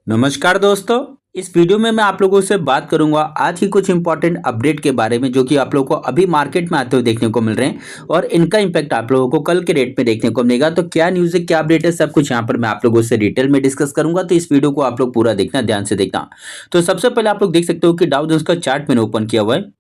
नमस्कार दोस्तों। इस वीडियो में मैं आप लोगों से बात करूंगा आज की कुछ इंपॉर्टेंट अपडेट के बारे में जो कि आप लोगों को अभी मार्केट में आते हुए देखने को मिल रहे हैं और इनका इम्पैक्ट आप लोगों को कल के रेट में देखने को मिलेगा। तो क्या न्यूज़ है, क्या अपडेट है, सब कुछ यहाँ पर मैं आप लोगों से डिटेल में डिस्कस करूंगा। तो इस वीडियो को आप लोग पूरा देखना, ध्यान से देखना। तो सबसे पहले आप लोग देख सकते हो कि डाउ जोन्स का चार्ट मैंने ओपन किया हुआ है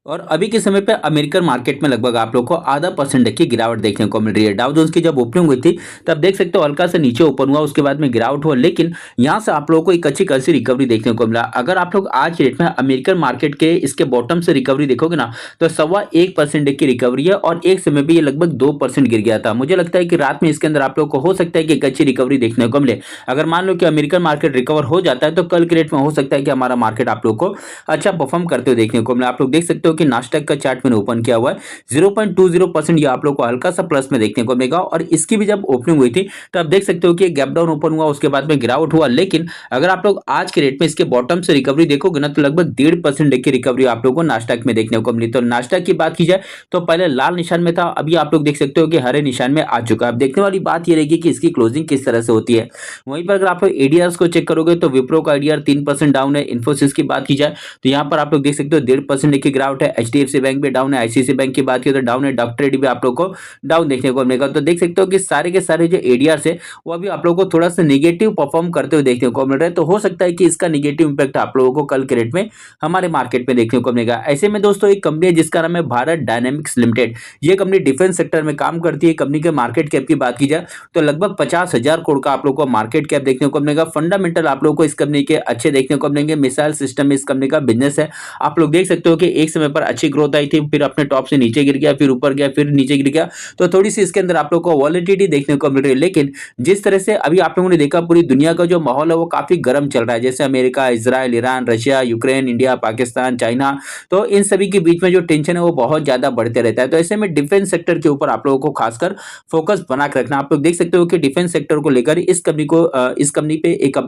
और अभी के समय पे अमेरिकन मार्केट में लगभग आप लोग को आधा परसेंट की गिरावट देखने को मिल रही है। डाउ जोन्स की जब ओपनिंग हुई थी तब देख सकते हो हल्का सा नीचे ओपन हुआ, उसके बाद में गिरावट हुआ, लेकिन यहाँ से आप लोगों को एक अच्छी खासी रिकवरी देखने को मिला। अगर आप लोग आज के रेट में अमेरिकन मार्केट के इसके बॉटम से रिकवरी देखोगे ना तो 1.25% की रिकवरी है और एक समय भी ये लगभग 2% गिर गया था। मुझे लगता है कि रात में इसके अंदर आप लोग को हो सकता है कि एक अच्छी रिकवरी देखने को मिले। अगर मान लो कि अमेरिकन मार्केट रिकवर हो जाता है तो कल के रेट में हो सकता है कि हमारा मार्केट आप लोग को अच्छा परफॉर्म करते हुए देखने को मिले। आप लोग देख सकते हो कि नास्डैक का चार्ट मैंने ओपन किया हुआ है, 0.20% ये आप लोग को हल्का सा प्लस में देखने को मिलेगा और इसकी भी जब ओपनिंग हुई थी तो आप देख सकते हो कि गैप डाउन ओपन हुआ, उसके बाद में गिरावट हुआ, लेकिन अगर आप लोग आज के रेट में इसके बॉटम से रिकवरी देखोगे ना तो लगभग 1.5% की रिकवरी आप लोगों को नास्डैक में देखने को मिली। तो नास्डैक की बात की जाए तो पहले लाल निशान में था, अभी आप लोग देख सकते हो कि हरे निशान में आ चुका है। अब देखने वाली बात ये रहेगी कि इसकी क्लोजिंग किस तरह से होती है। वहीं पर अगर आप लोग एडीआर को चेक करोगे तो विप्रो का एडीआर 3% डाउन है। इन्फोसिस की बात की जाए तो यहाँ पर आप लोग देख सकते हो 1.5% की गिरावट है। एचडीएफसी बैंक भी डाउन है, आईसीआईसीआई बैंक की बात की तो डाउन है, डॉक्टर रेड्डी भी आप लोग को डाउन देखने को मिलेगा। तो देख सकते हो कि सारे के सारे जो एडीआर है वो अभी आप लोगों को थोड़ा सा नेगेटिव परफॉर्म करते हुए देखने को मिल रहा है। तो हो सकता है कि इसका नेगेटिव इंपैक्ट आप लोगों को कल के रेट में हमारे मार्केट में देखने को मिलेगा। ऐसे में दोस्तों एक कंपनी है जिसका नाम है भारत डायनेमिक्स लिमिटेड। ये कंपनी डिफेंस सेक्टर में काम करती है। कंपनी के मार्केट कैप की बात की जाए तो लगभग 50,000 करोड़ का आप लोग को मार्केट कैप देखने को मिलेगा। फंडामेंटल आप लोग को इस कंपनी के अच्छे देखने को मिलेंगे। मिसाइल सिस्टम में इस कंपनी का बिजनेस है। आप लोग देख सकते हो कि एक समय पर अच्छी ग्रोथ आई थी, फिर अपने टॉप से नीचे गिर गया, फिर ऊपर गया, फिर नीचे गिर गया। तो थोड़ी सी इसके अंदर आप लोग को वॉलेटिलिटी देखने को मिल रही है। लेकिन जिस तरह से अभी आप लोगों ने देखा पूरी दुनिया का जो माहौल है वो काफी गर्म चल रहा है, जैसे America, Israel, Iran, Russia, Ukraine, India, Pakistan, China, तो इन सभी के बीच में जो टेंशन है वो बहुत ज्यादा बढ़ते रहता है। तो ऐसे में डिफेंस सेक्टर के ऊपर आप लोगों को खासकर फोकस बना के रखना। आप लोग देख सकते हो कि डिफेंस सेक्टर को लेकर इस कंपनी पे एक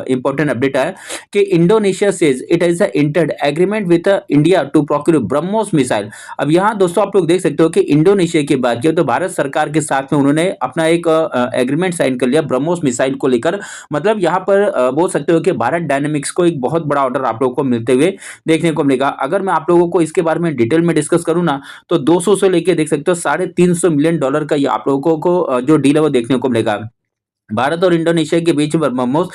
इंपॉर्टेंट अपडेट आया कि Indonesia says it has entered agreement with India to procure BrahMos missile. अब यहाँ दोस्तों आप लोग देख सकते हो कि इंडोनेशिया की बात किया तो भारत सरकार के साथ में उन्होंने अपना एक एग्रीमेंट साइन कर लिया ब्रह्मोस मिसाइल को लेकर। मतलब यहाँ पर बोल सकते हो कि भारत डायनेमिक्स को एक बहुत बड़ा ऑर्डर आप लोगों को मिलते हुए देखने को मिलेगा। अगर मैं आप लोगों को इसके बारे में डिटेल में डिस्कस करूँ ना तो 200 से लेके देख सकते हो $350 मिलियन का ये आप लोगों को जो डील है वो देखने को मिलेगा। भारत और इंडोनेशिया के बीच ब्रह्मोस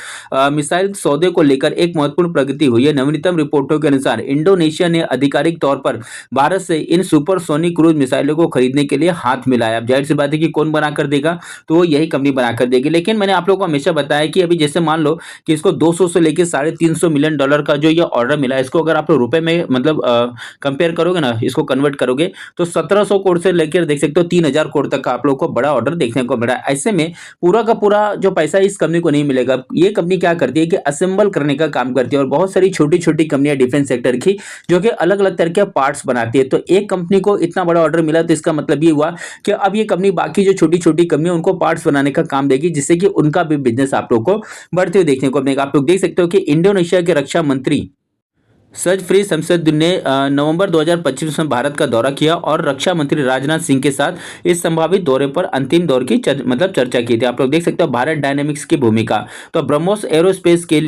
मिसाइल सौदे को लेकर एक महत्वपूर्ण प्रगति हुई है। नवीनतम रिपोर्टों के अनुसार इंडोनेशिया ने आधिकारिक तौर पर भारत से इन सुपरसोनिक क्रूज मिसाइलों को खरीदने के लिए हाथ मिलाया। अब जाहिर सी बात है कि कौन बना कर देगा, तो वो यही कंपनी बना कर देगी। लेकिन मैंने आप लोगों को हमेशा बताया कि अभी जैसे मान लो कि इसको 200 से लेकर $350 मिलियन का जो ये ऑर्डर मिला है, इसको अगर आप लोग रुपए में मतलब कंपेयर करोगे ना, इसको कन्वर्ट करोगे तो 1700 करोड़ से लेकर देख सकते हो 3000 करोड़ तक का आप लोग को बड़ा ऑर्डर देखने को मिला है। ऐसे में पूरा का पूरा जो पैसा इस कंपनी को नहीं मिलेगा। ये कंपनी क्या करती है कि असेंबल करने का काम करती है और बहुत सारी छोटी छोटी कंपनियां डिफेंस सेक्टर की जो कि अलग अलग तरह के पार्ट्स बनाती है। तो एक कंपनी को इतना बड़ा ऑर्डर मिला तो इसका मतलब ये हुआ कि अब ये कंपनी बाकी जो छोटी छोटी कंपनी उनको पार्ट्स बनाने का काम देगी, जिससे कि उनका भी बिजनेस आप लोग को बढ़ते हुए देखने को मिलेगा। आप लोग देख सकते हो कि इंडोनेशिया के रक्षा मंत्री सर्ज फ्री शमशुद्दीन ने नवंबर 2025 में भारत का दौरा किया और रक्षा मंत्री राजनाथ सिंह के साथ इस संभावित दौरे पर अंतिम दौर की चर्चा की थी। आप लोग देख सकते हो भारत डायनेमिक्स की भूमिका। तो ब्रह्मोस एरोस्पेस के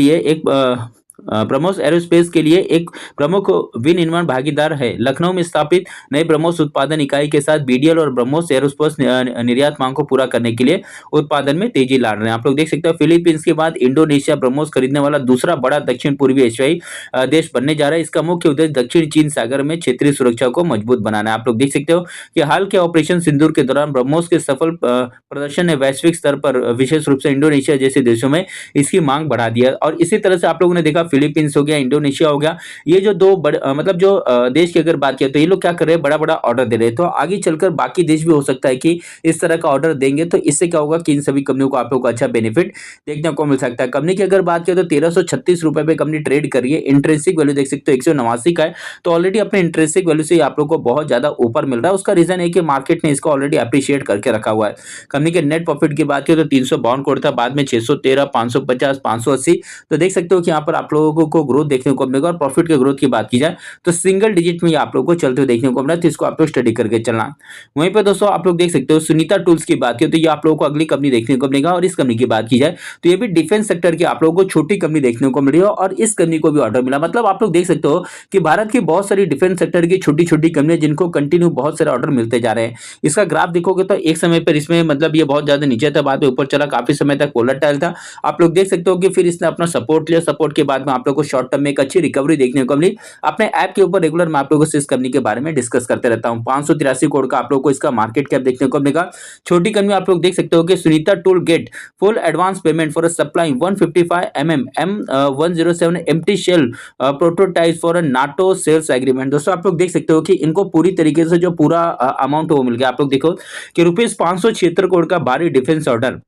लिए एक प्रमुख विनिर्माण भागीदार है। लखनऊ में स्थापित नए ब्रह्मोस उत्पादन इकाई के साथ बीडीएल और ब्रह्मोस एरोस्पेस निर्यात मांग को पूरा करने के लिए उत्पादन में तेजी ला रहे हैं। आप लोग देख सकते हो फिलीपींस के बाद इंडोनेशिया ब्रह्मोस खरीदने वाला दूसरा बड़ा दक्षिण पूर्वी एशियाई देश बनने जा रहा है। इसका मुख्य उद्देश्य दक्षिण चीन सागर में क्षेत्रीय सुरक्षा को मजबूत बनाना है। आप लोग देख सकते हो कि हाल के ऑपरेशन सिंदूर के दौरान ब्रह्मोस के सफल प्रदर्शन ने वैश्विक स्तर पर विशेष रूप से इंडोनेशिया जैसे देशों में इसकी मांग बढ़ा दी है। और इसी तरह से आप लोगों ने देखा फिलीपींस हो गया, इंडोनेशिया हो गया, ये जो दो बड़े मतलब जो देश की अगर बात किया तो ये लोग क्या कर रहे हैं, बड़ा बड़ा ऑर्डर दे रहे हैं। तो आगे चलकर बाकी देश भी हो सकता है कि इस तरह का ऑर्डर देंगे, तो इससे क्या होगा कि इन सभी कंपनियों को आप लोग को अच्छा बेनिफिट देखने को मिल सकता है। कंपनी की अगर बात करें तो 1336 रुपए पे कंपनी ट्रेड कर रही है। इंट्रिंसिक वैल्यू देख सकते हो 189 का है, तो ऑलरेडी अपने इंट्रिंसिक वैल्यू से आप लोग को बहुत ज्यादा ऊपर मिल रहा है। उसका रीजन है कि मार्केट ने इसको ऑलरेडी अप्रिशिएट करके रखा हुआ है। कंपनी के नेट प्रॉफिट की बात करें तो 352 करोड़ था, बाद में 613, 550, 580, तो देख सकते हो कि यहाँ पर आप लोगों को ग्रोथ देखने को मिलेगा और प्रॉफिट के ग्रोथ की बात की जाए तो सिंगल डिजिट में ये आप लोगों को चलते हुए देखने को मिला, तो इसको आप लोग स्टडी करके चलना। वहीं पे दोस्तों आप लोग देख सकते हो सुनीता टूल्स की बात की तो ये आप लोगों को अगली कंपनी देखने को मिलेगा। और इस कंपनी की बात की जाए तो ये भी डिफेंस सेक्टर की आप लोगों को छोटी कंपनी देखने को मिल रही है और इस कंपनी को भी ऑर्डर मिला। मतलब आप लोग देख सकते हो कि भारत की बहुत सारी डिफेंस सेक्टर की छोटी छोटी कंपनियां जिनको कंटिन्यू बहुत सारे ऑर्डर मिलते जा रहे हैं। इसका ग्राफ देखोगे तो एक समय पर इसमें मतलब ये बहुत ज्यादा नीचे था, बाद में ऊपर चला, काफी समय तक वोलेटाइल था। आप लोग देख सकते हो कि फिर इसने अपना सपोर्ट लिया, सपोर्ट के बाद में आप लोग को शॉर्ट टर्म में एक अच्छी रिकवरी देखने को मिली। अपने ऐप के ऊपर रेगुलर मैं आप लोगों से इस कंपनी के बारे में डिस्कस करते रहता हूं। 583 करोड़ का आप लोग को इसका मार्केट कैप देखने को मिलेगा। छोटी कंपनी आप लोग देख सकते हो कि Sunita tool get full advance payment for supply 155 M107 empty shell prototype for NATO sales agreement. दोस्तों आप लोग देख सकते हो कि इनको पूरी तरीके से जो पूरा अमाउंट वो मिल गया। आप लोग देखो कि रुपीज 576 करोड़ का भारी डिफेंस ऑर्डर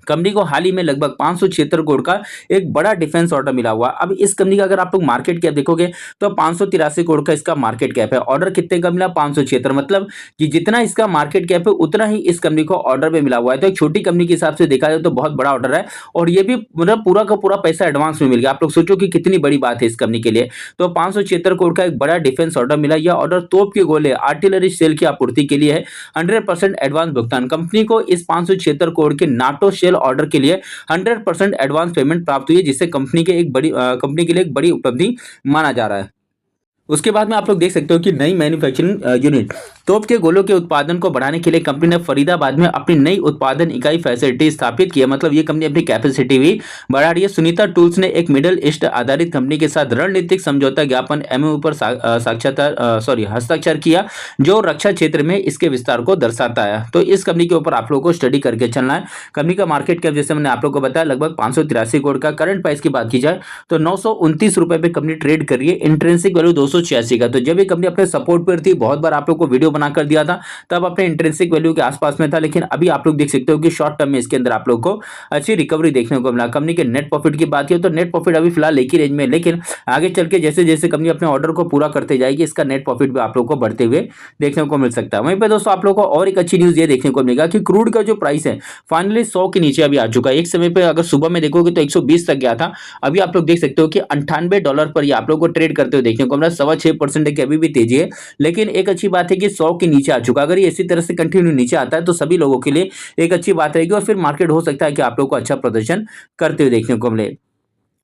कंपनी को हाल ही में लगभग 576 करोड़ का एक बड़ा डिफेंस ऑर्डर मिला हुआ। अब इस कंपनी का अगर आप लोग मार्केट कैप देखोगे तो 583 करोड़ का इसका मार्केट कैप है। ऑर्डर कितने का मिला? 576। मतलब कि जितना इसका मार्केट कैप है उतना ही इस कंपनी को ऑर्डर पे मिला हुआ है। तो एक छोटी कंपनी के हिसाब से देखा जाए तो बहुत बड़ा ऑर्डर है और ये भी मतलब पूरा का पूरा पैसा एडवांस में मिल गया। आप लोग सोचो कि कितनी बड़ी बात है इस कंपनी के लिए। तो 576 करोड़ का एक बड़ा डिफेंस ऑर्डर मिला। यह ऑर्डर तोप के गोले आर्टिलरी सेल की आपूर्ति के लिए है। 100% एडवांस भुगतान। कंपनी को इस 576 करोड़ के नाटो शेल ऑर्डर के लिए 100% एडवांस पेमेंट प्राप्त हुई है, जिससे कंपनी के लिए एक बड़ी उपलब्धि माना जा रहा है। उसके बाद में आप लोग देख सकते हो कि नई मैन्युफैक्चरिंग यूनिट तोप के गोलों के उत्पादन को बढ़ाने के लिए कंपनी ने फरीदाबाद में अपनी नई उत्पादन इकाई फैसिलिटी स्थापित की है। मतलब ये कंपनी अपनी कैपेसिटी भी बढ़ा रही है। सुनीता टूल्स ने एक मिडल ईस्ट आधारित कंपनी के साथ रणनीतिक समझौता ज्ञापन एमओयू पर हस्ताक्षर किया, जो रक्षा क्षेत्र में इसके विस्तार को दर्शाता है। तो इस कंपनी के ऊपर आप लोग को स्टडी करके चलना है। कंपनी का मार्केट कैप जैसे मैंने आप लोग को बताया लगभग 583 करोड़ का। करंट प्राइस की बात की जाए तो 929 रुपए पे कंपनी ट्रेड कर रही है। इंट्रिंसिक वैल्यू 286 का। तो जब ये कंपनी अपने सपोर्ट पर थी, बहुत बार आप लोग को वीडियो बनाकर दिया था, तब अपने इंट्रिंसिक वैल्यू के आसपास में था। लेकिन अभी आप लोग देख सकते हो कि शॉर्ट टर्म में इसके अंदर आप लोग को अच्छी रिकवरी देखने को मिला। कंपनी के नेट प्रॉफिट की बात की तो नेट प्रॉफिट अभी फिलहाल एक ही रेंज में, लेकिन आगे चल के जैसे जैसे कंपनी अपने ऑर्डर को पूरा करते जाएगी इसका नेट प्रॉफिट भी आप लोग को बढ़ते हुए देखने को मिल सकता है। वहीं पे दोस्तों आप लोग को और एक अच्छी न्यूज ये देखने को मिलेगा कि क्रूड का जो प्राइस है फाइनली 100 के नीचे अभी आ चुका है। एक समय पे अगर सुबह में देखोगे तो 120 तक गया था। अभी आप लोग देख सकते हो कि $98 पर ये आप लोग को ट्रेड करते हुए देखने को मिला। 6.25% की अभी भी तेजी है, लेकिन एक अच्छी बात है कि 100 के नीचे आ चुका। अगर ये इसी तरह से कंटिन्यू नीचे आता है तो सभी लोगों के लिए एक अच्छी बात रहेगी और फिर मार्केट हो सकता है कि आप लोग को अच्छा प्रदर्शन करते हुए देखने को मिले।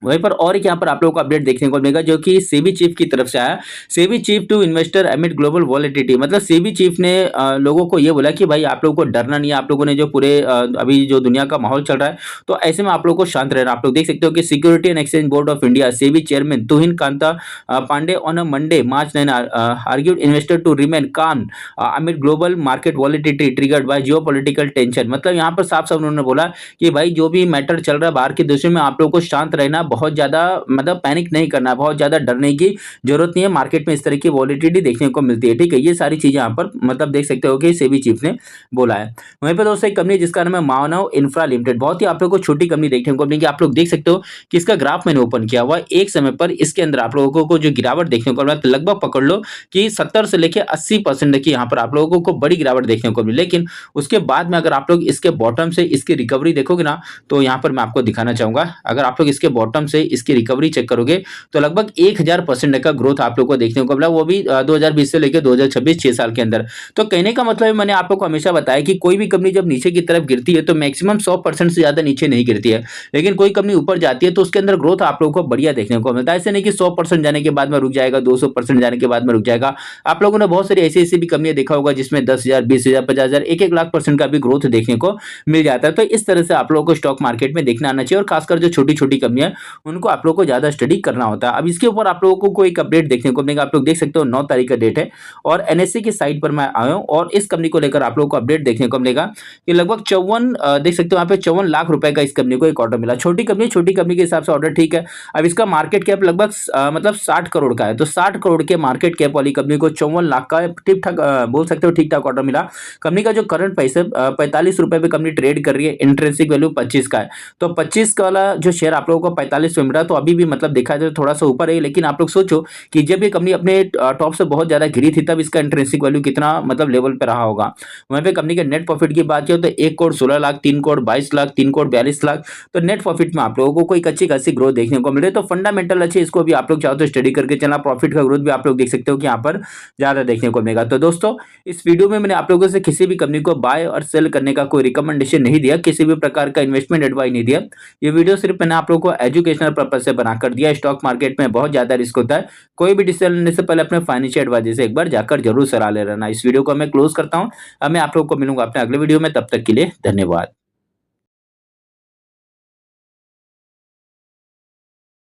वहीं पर और एक यहाँ पर आप लोगों को अपडेट देखने को मिलेगा जो कि सेबी चीफ की तरफ से आया। SEBI chief to investor amid global volatility. मतलब सेबी चीफ ने लोगों को ये बोला कि भाई आप लोगों को डरना नहीं है। आप लोगों ने जो पूरे अभी जो दुनिया का माहौल चल रहा है तो ऐसे में आप लोगों को शांत रहना। आप लोग देख सकते हो कि security and exchange board of India SEBI chairman Tuhin Kanta Pandey on a Monday March 9 argued investor to remain calm amid global market volatility triggered by geopolitical tension. मतलब यहाँ पर साफ साफ उन्होंने बोला कि भाई जो भी मैटर चल रहा है बाहर के देशों में आप लोगों को शांत रहना, बहुत ज्यादा मतलब पैनिक नहीं करना, बहुत ज्यादा डरने की जरूरत नहीं है। मार्केट में इस तरह की वॉलेटिलिटी देखने को मिलती है। ठीक है, ये सारी चीजें यहाँ पर मतलब देख सकते हो कि सेबी चीफ ने बोला है। वहीं पर दोस्तों एक कंपनी जिसका नाम है मानव इंफ्रा लिमिटेड, बहुत ही आप लोगों को छोटी कंपनी देखने को मिलेगी। आप लोग देख सकते हो कि इसका ग्राफ मैंने ओपन किया हुआ है। एक समय पर इसके अंदर आप लोगों को जो गिरावट देखने को मिला लगभग पकड़ लो कि 70 से लेकर 80% की यहाँ पर आप लोगों को बड़ी गिरावट देखने को मिली। लेकिन उसके बाद में अगर आप लोग इसके बॉटम से इसकी रिकवरी देखोगे ना तो यहाँ पर मैं आपको दिखाना चाहूंगा। अगर आप लोग इसके बॉटम से इसकी रिकवरी चेक करोगे तो लगभग 1000% का ग्रोथ आप लोग को देखने को मिला, वो भी 2020 से लेकर 2026 6 साल के अंदर। तो कहने का मतलब है मैंने आप लोग को हमेशा बताया कि कोई भी कंपनी जब नीचे की तरफ गिरती है तो मैक्सिमम 100% से ज्यादा नीचे नहीं गिरती है, लेकिन कोई कंपनी ऊपर जाती है तो उसके अंदर ग्रोथ आप लोगों को बढ़िया देखने को मिलता है। ऐसे नहीं कि 100% जाने के बाद में रुक जाएगा, 200% जाने के बाद में रुक जाएगा। आप लोगों ने बहुत सारी ऐसी भी कंपनियां देखा होगा जिसमें 10,000 20,000 50,000 1 लाख % का भी ग्रोथ देखने को मिल जाता है। तो इस तरह से आप लोगों को स्टॉक मार्केट में देखना आना चाहिए और खासकर जो छोटी छोटी कंपनियां उनको आप लोग को ज्यादा स्टडी करना होता है। अब इसके ऊपर आप लोगों को एक अपडेट देखने को मिलेगा। आप लोग देख सकते हो 9 तारीख का डेट है और एनएससी की साइट पर मैं आया हूं और इस कंपनी को लेकर आप लोगों को अपडेट देखने को मिलेगा कि लगभग 54 देख सकते हो यहाँ पे 54 लाख रुपए का इस कंपनी को एक ऑर्डर मिला। छोटी कंपनी के हिसाब से ऑर्डर ठीक है। अब इसका मार्केट कैप लगभग मतलब 60 करोड़ का है। तो 60 करोड़ के मार्केट कैप वाली कंपनी को 54 लाख का ठीक ठाक बोल सकते हो ठीक ठाक ऑर्डर मिला। कंपनी का जो करंट प्राइस है 45 रुपए पे कंपनी ट्रेड कर रही है। इंट्रिंसिक वैल्यू 25 का है। तो 25 का वाला जो शेयर आप लोगों को 45 पे मिल रहा है, तो अभी भी मतलब देखा जाए तो थोड़ा-सा ऊपर है। लेकिन आप लोग सोचो कि जब ये कंपनी अपने टॉप से बहुत ज़्यादा गिरी थी, तब इसका इंट्रिंसिक वैल्यू कितना मतलब लेवल पे रहा होगा। वहीं पे कंपनी के नेट प्रॉफिट की बात की तो 1 करोड़ 16 लाख, 3 करोड़ 22 लाख, 3 करोड़ 42 लाख, तो नेट प्रॉफिट में आप लोगों को कोई अच्छी-खासी ग्रोथ देखने को मिल रही है। तो फंडामेंटल अच्छे, इसको भी आप लोग चाहो तो स्टडी करके चलना। प्रॉफिट का ग्रोथ भी आप लोग देख सकते हो कि यहाँ पर ज़्यादा देखने को मिलेगा। तो दोस्तों, इस वीडियो में मैंने आप लोगों से किसी भी कंपनी को बाय और सेल करने का कोई रिकमेंडेशन नहीं दिया, किसी भी प्रकार का इन्वेस्टमेंट एडवाइस नहीं दिया। ये वीडियो सिर्फ मैंने आप लोगों को एजुकेशनल पर्पज से बनाकर दिया। स्टॉक मार्केट में बहुत ज़्यादा रिस्क होता है। कोई भी डिसीजन लेने से पहले अपने फाइनेंशियल एडवाइजर से एक बार जाकर जरूर सलाह ले लेना। इस वीडियो को मैं क्लोज करता हूँ। अब मैं आप लोगों को मिलूंगा अपने अगले वीडियो में, तब तक के लिए धन्यवाद।